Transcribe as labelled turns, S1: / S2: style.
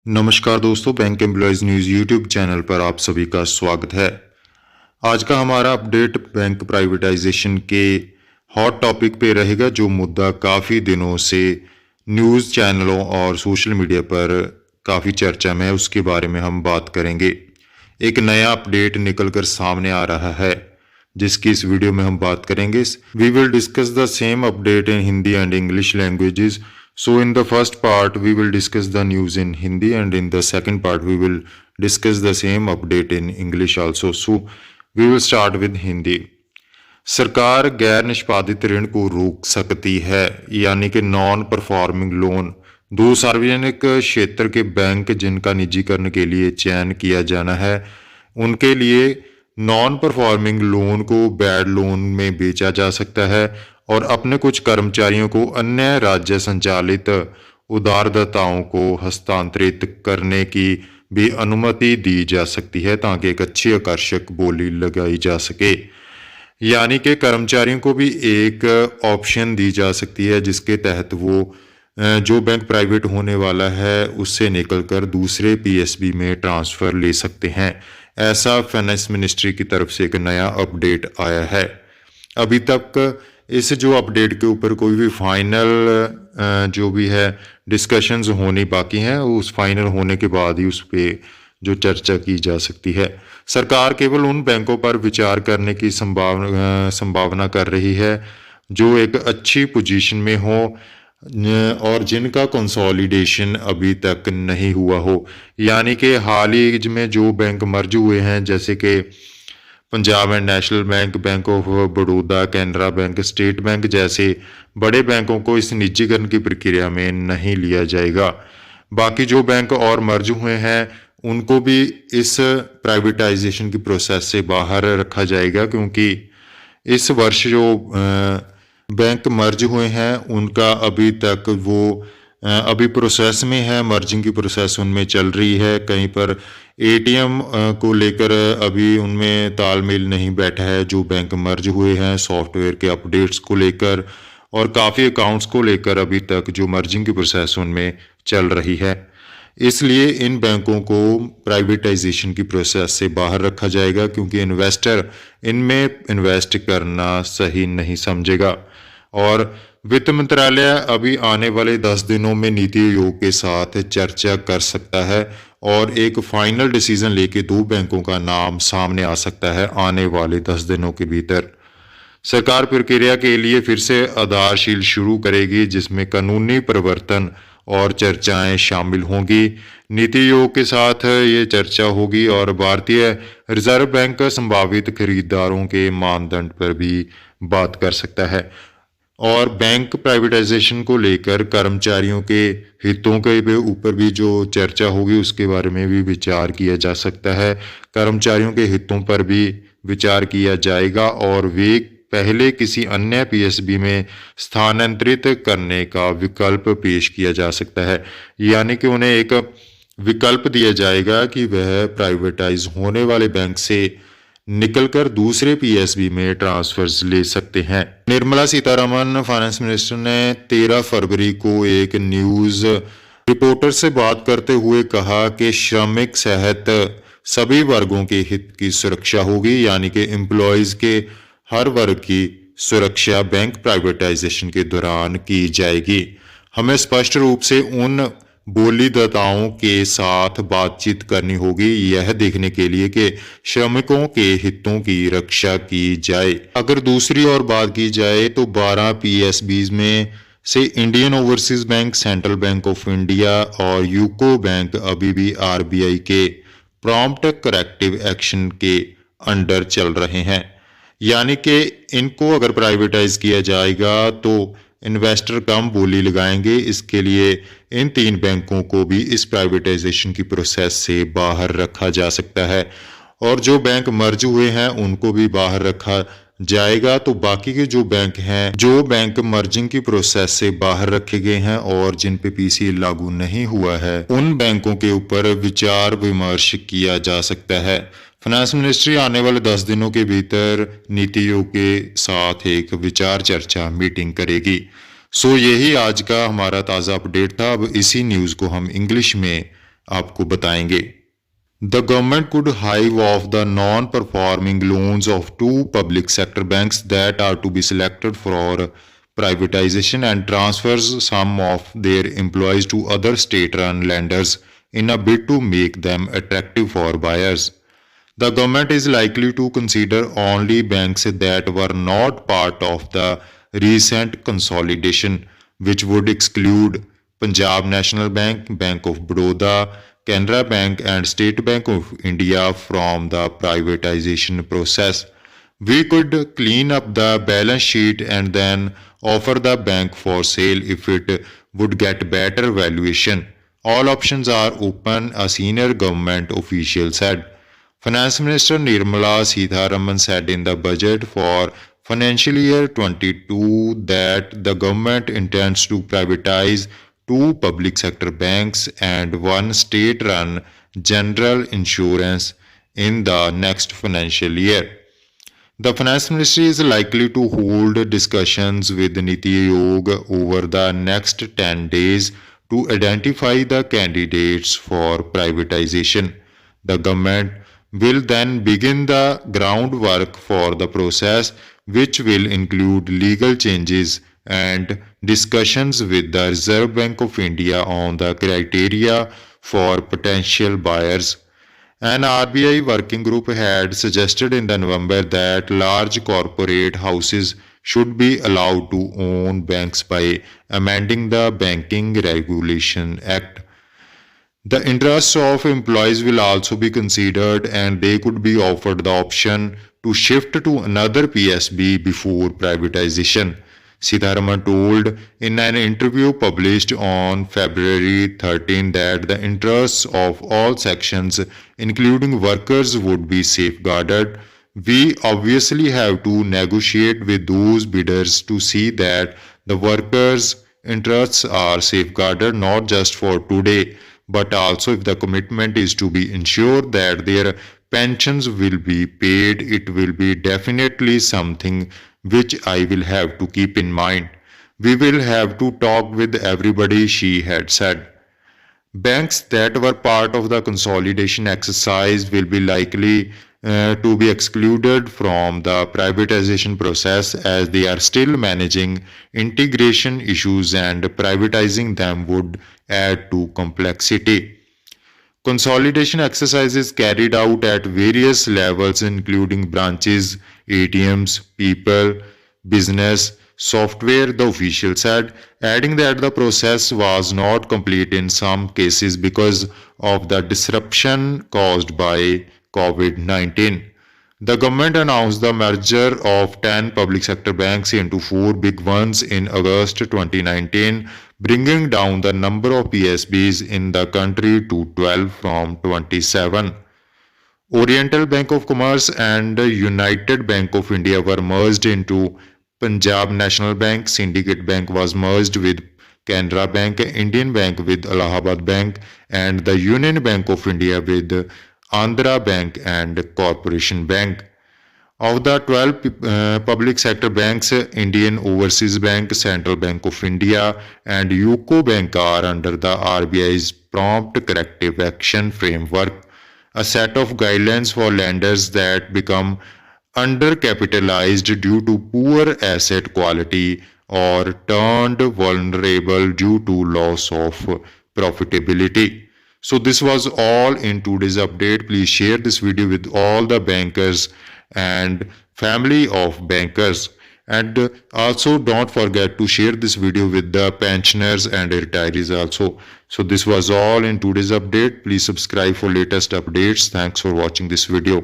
S1: नमस्कार दोस्तों, bank employees news YouTube channel पर आप सभी का स्वागत है। आज का हमारा अपडेट बैंक प्राइवेटाइजेशन के हॉट टॉपिक पे रहेगा, जो मुद्दा काफ़ी दिनों से न्यूज़ चैनलों और सोशल मीडिया पर काफ़ी चर्चा में है। उसके बारे में हम बात करेंगे। एक नया अपडेट निकल कर सामने आ रहा है, जिसकी इस वीडियो में हम बात करेंगे। We will discuss the same update in Hindi and English languages. So in the first part we will discuss the news in Hindi, and in the second part we will discuss the same update in English also. So we will start with Hindi. सरकार गैर निष्पादित ऋण को रोक सकती है, यानी कि नॉन परफॉर्मिंग लोन। दो सार्वजनिक क्षेत्र के बैंक जिनका निजीकरण के लिए चयन किया जाना है, उनके लिए नॉन परफॉर्मिंग लोन को बैड लोन में बेचा जा सकता है और अपने कुछ कर्मचारियों को अन्य राज्य संचालित उधारदाताओं को हस्तांतरित करने की भी अनुमति दी जा सकती है, ताकि एक अच्छी आकर्षक बोली लगाई जा सके। यानी कि कर्मचारियों को भी एक ऑप्शन दी जा सकती है, जिसके तहत वो जो बैंक प्राइवेट होने वाला है उससे निकलकर दूसरे पीएसबी में ट्रांसफ़र ले सकते हैं। ऐसा फाइनेंस मिनिस्ट्री की तरफ से एक नया अपडेट आया है। अभी तक इस जो अपडेट के ऊपर कोई भी फाइनल जो भी है डिस्कशंस होनी बाकी हैं, उस फाइनल होने के बाद ही उस पर जो चर्चा की जा सकती है। सरकार केवल उन बैंकों पर विचार करने की संभावना कर रही है जो एक अच्छी पोजीशन में हो और जिनका कंसोलिडेशन अभी तक नहीं हुआ हो। यानी कि हाल ही में जो बैंक मर्ज हुए हैं, जैसे कि Punjab and national bank, bank of Baroda, Canara bank, state bank जैसे बड़े बैंकों को इस निजीकरण की प्रक्रिया में नहीं लिया जाएगा। बाकी जो बैंक और मर्ज हुए हैं उनको भी इस प्राइवेटाइजेशन की प्रोसेस से बाहर रखा जाएगा, क्योंकि इस वर्ष जो बैंक मर्ज हुए हैं उनका अभी तक वो अभी प्रोसेस में है, मर्जिंग की प्रोसेस उनमें चल रही है। कहीं पर एटीएम को लेकर अभी उनमें तालमेल नहीं बैठा है जो बैंक मर्ज हुए हैं, सॉफ्टवेयर के अपडेट्स को लेकर और काफ़ी अकाउंट्स को लेकर अभी तक जो मर्जिंग की प्रोसेस उनमें चल रही है। इसलिए इन बैंकों को प्राइवेटाइजेशन की प्रोसेस से बाहर रखा जाएगा, क्योंकि इन्वेस्टर इनमें इन्वेस्ट करना सही नहीं समझेगा। और वित्त मंत्रालय अभी आने वाले 10 दिनों में नीति आयोग के साथ चर्चा कर सकता है और एक फाइनल डिसीजन लेके दो बैंकों का नाम सामने आ सकता है आने वाले 10 दिनों के भीतर। सरकार प्रक्रिया के लिए फिर से आधारशिला शुरू करेगी, जिसमें कानूनी परिवर्तन और चर्चाएं शामिल होंगी। नीति आयोग के साथ ये चर्चा होगी और भारतीय रिजर्व बैंक संभावित खरीदारों के मानदंड पर भी बात कर सकता है। और बैंक प्राइवेटाइजेशन को लेकर कर्मचारियों के हितों के ऊपर भी जो चर्चा होगी उसके बारे में भी विचार किया जा सकता है। कर्मचारियों के हितों पर भी विचार किया जाएगा और वे पहले किसी अन्य पीएसबी में स्थानांतरित करने का विकल्प पेश किया जा सकता है। यानी कि उन्हें एक विकल्प दिया जाएगा कि वह प्राइवेटाइज होने वाले बैंक से निकलकर दूसरे पीएसबी में ट्रांसफर्स ले सकते हैं। निर्मला सीतारमण फाइनेंस मिनिस्टर ने 13 फरवरी को एक न्यूज रिपोर्टर से बात करते हुए कहा कि श्रमिक सहित सभी वर्गों के हित की सुरक्षा होगी, यानी कि एम्प्लॉयज के हर वर्ग की सुरक्षा बैंक प्राइवेटाइजेशन के दौरान की जाएगी। हमें स्पष्ट रूप से उन बोलीदाताओं के साथ बातचीत करनी होगी, यह देखने के लिए कि श्रमिकों के हितों की रक्षा की जाए। अगर दूसरी ओर बात की जाए तो 12 पीएसबीज में से Indian overseas bank, central bank of India और यूको बैंक अभी भी आरबीआई के प्रॉम्प्ट करेक्टिव एक्शन के अंडर चल रहे हैं। यानी कि इनको अगर प्राइवेटाइज किया जाएगा तो इन्वेस्टर कम बोली लगाएंगे। इसके लिए इन 3 बैंकों को भी इस प्राइवेटाइजेशन की प्रोसेस से बाहर रखा जा सकता है और जो बैंक मर्ज हुए हैं उनको भी बाहर रखा जाएगा। तो बाकी के जो बैंक हैं, जो बैंक मर्जिंग की प्रोसेस से बाहर रखे गए हैं और जिन पे पीसी लागू नहीं हुआ है, उन बैंकों के ऊपर विचार विमर्श किया जा सकता है। फाइनेंस मिनिस्ट्री आने वाले 10 दिनों के भीतर नीति आयोग के साथ एक विचार चर्चा मीटिंग करेगी। सो यही आज का हमारा ताज़ा अपडेट था। अब इसी न्यूज़ को हम इंग्लिश में आपको बताएंगे। The government could hive off the non-performing loans of two public sector banks that are to be selected for privatization and transfers some of their employees to other state-run lenders in a bid to make them attractive for buyers. The government is likely to consider only banks that were not part of the recent consolidation, which would exclude Punjab National Bank, Bank of Baroda, Canara Bank, and State Bank of India from the privatization process. We could clean up the balance sheet and then offer the bank for sale if it would get better valuation. All options are open, a senior government official said. Finance Minister Nirmala Sitharaman said in the budget for financial year 22 that the government intends to privatize two public sector banks and one state-run general insurance in the next financial year. The Finance Ministry is likely to hold discussions with Niti Aayog over the next 10 days to identify the candidates for privatization. The government will then begin the groundwork for the process, which will include legal changes and discussions with the Reserve Bank of India on the criteria for potential buyers. An RBI working group had suggested in the November that large corporate houses should be allowed to own banks by amending the Banking Regulation Act. The interests of employees will also be considered and they could be offered the option to shift to another PSB before privatization. Sitharaman told in an interview published on February 13 that the interests of all sections, including workers, would be safeguarded. We obviously have to negotiate with those bidders to see that the workers' interests are safeguarded not just for today, but also if the commitment is to be ensured that their pensions will be paid, it will be definitely something which I will have to keep in mind. We will have to talk with everybody, she had said. Banks that were part of the consolidation exercise will be likely to be excluded from the privatization process as they are still managing integration issues and privatizing them would add to complexity. Consolidation exercises carried out at various levels including branches, ATMs, people, business, software, the official said, adding that the process was not complete in some cases because of the disruption caused by COVID-19. The government announced the merger of 10 public sector banks into 4 big ones in August 2019, bringing down the number of PSBs in the country to 12 from 27. Oriental Bank of Commerce and United Bank of India were merged into Punjab National Bank. Syndicate Bank was merged with Canara Bank, Indian Bank with Allahabad Bank, and the Union Bank of India with Andhra Bank and Corporation Bank. Of the 12 public sector banks, Indian Overseas Bank, Central Bank of India, and UCO Bank are under the RBI's Prompt Corrective Action Framework, a set of guidelines for lenders that become undercapitalized due to poor asset quality or turned vulnerable due to loss of profitability. So this was all in today's update. Please share this video with all the bankers and family of bankers, and also don't forget to share this video with the pensioners and retirees also. So this was all in today's update. Please subscribe for latest updates. Thanks for watching this video.